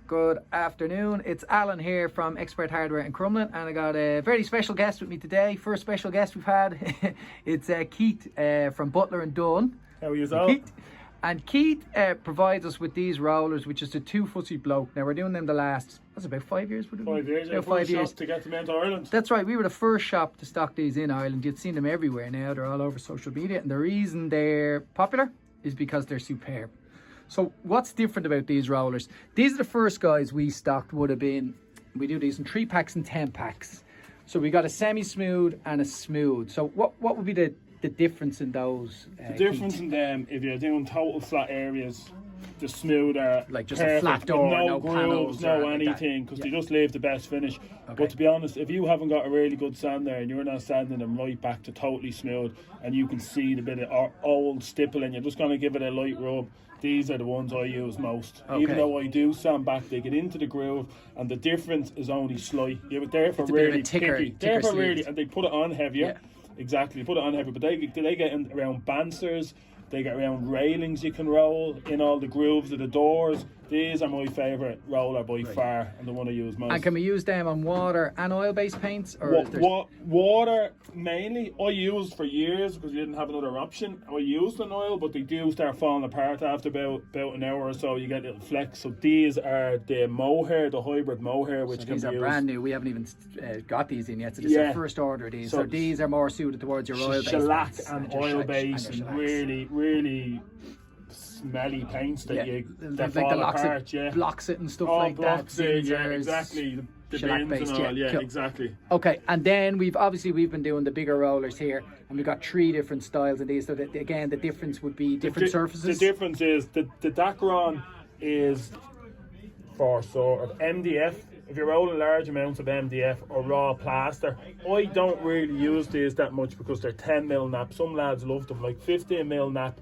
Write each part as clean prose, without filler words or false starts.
Good afternoon. It's Alan here from Expert Hardware in Crumlin, and I got a very special guest with me today. First special guest we've had. It's Keith from Butler and Dunne. How are you, all? Keith. And Keith provides us with these rollers, which is the two fussy bloke. Now we're doing them the last, what's it, about 5 years? 5 years, about 5 years to get them into Ireland. That's right. We were the first shop to stock these in Ireland. You'd seen them everywhere now. They're all over social media, and the reason they're popular is because they're superb. So what's different about these rollers? These are the first guys we stocked. Would have been, we do these in 3 packs and 10 packs. So we got a semi-smooth and a smooth. So what would be the difference in those? The difference in them, if you're doing total flat areas, the smooth are like just perfect, a flat door, no grooves, panels, no anything, because they just leave the best finish. Okay. But to be honest, if you haven't got a really good sand there and you're not sanding them right back to totally smooth, and you can see the bit of old stipple and you're just going to give it a light rub, these are the ones I use most. Okay. Even though I do sand back, they get into the groove, and the difference is only slight. You're there for really picky. They're for really, and they put it on heavier. Yeah. Exactly, put it on heavy, but they get in around banters, they get around railings you can roll, in all the grooves of the doors. These are my favourite roller by far, and the one I use most. And can we use them on water and oil-based paints? Or water mainly. I used for years because we didn't have another option. I used an oil, but they do start falling apart after about an hour or so. You get little flecks. So these are the mohair, the hybrid mohair, which can be used. These are brand new. We haven't even got these in yet. So this is our first order of these. So these are more suited towards your oil-based shellac paints. And oil-based, and really smelly paints that fall apart, blocks it and stuff like that. Exactly. The bins and all, cool. Exactly. Okay, and then we've been doing the bigger rollers here, and we've got 3 different styles of these. So that, again, the difference would be different surfaces. The difference is the Dacron is for sort of MDF. If you're rolling large amounts of MDF or raw plaster, I don't really use these that much because they're 10mm nap. Some lads love them, like 15mm nap.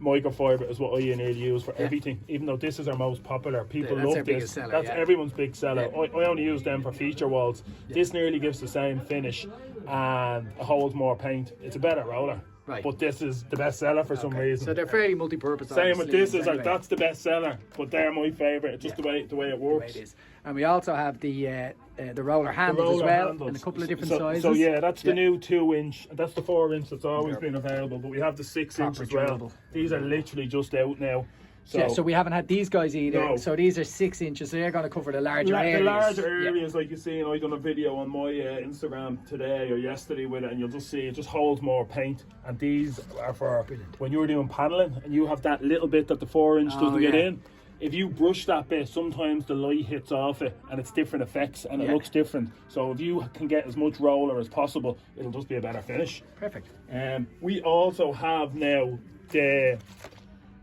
Microfiber is what I nearly use for everything, even though this is our most popular. People love this. Seller, that's everyone's big seller. I only use them for feature walls. This nearly gives the same finish and holds more paint. It's a better roller. Right. But this is the best seller for some reason. So they're fairly multi-purpose. Same with this, that's the best seller, but they're my favourite. It's just the way it works. The way it is. And we also have the roller handles as well, in a couple of different sizes. So yeah, that's the new 2-inch. That's the 4-inch that's always been available, but we have the 6-inch as well. Durable. These are literally just out now. So we haven't had these guys either. No. So these are 6 inches, so they're going to cover the larger areas. The larger areas, like you see, and I done a video on my Instagram today or yesterday with it, and you'll just see it just holds more paint. And these are for when you're doing panelling and you have that little bit that the 4-inch doesn't get in. If you brush that bit, sometimes the light hits off it and it's different effects and it looks different. So if you can get as much roller as possible, it'll just be a better finish. Perfect. We also have now the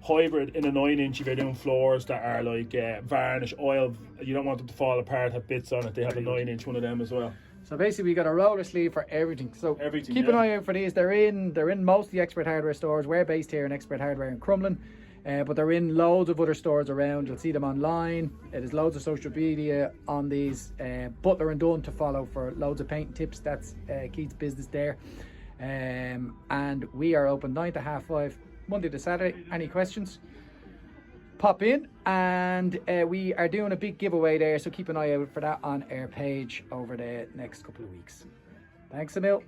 hybrid in a 9-inch if you're doing floors that are like varnish, oil. You don't want them to fall apart, have bits on it. They have a 9-inch one of them as well. So basically we got a roller sleeve for everything. So keep an eye out for these. They're in most of the Expert Hardware stores. We're based here in Expert Hardware in Crumlin. But they're in loads of other stores around. You'll see them online. There's loads of social media on these. Butler and Dunne to follow for loads of painting tips. That's Keith's business there. And we are open 9 to 5:30 Monday to Saturday. Any questions? Pop in, and we are doing a big giveaway there, so keep an eye out for that on our page over the next couple of weeks. Thanks a mil.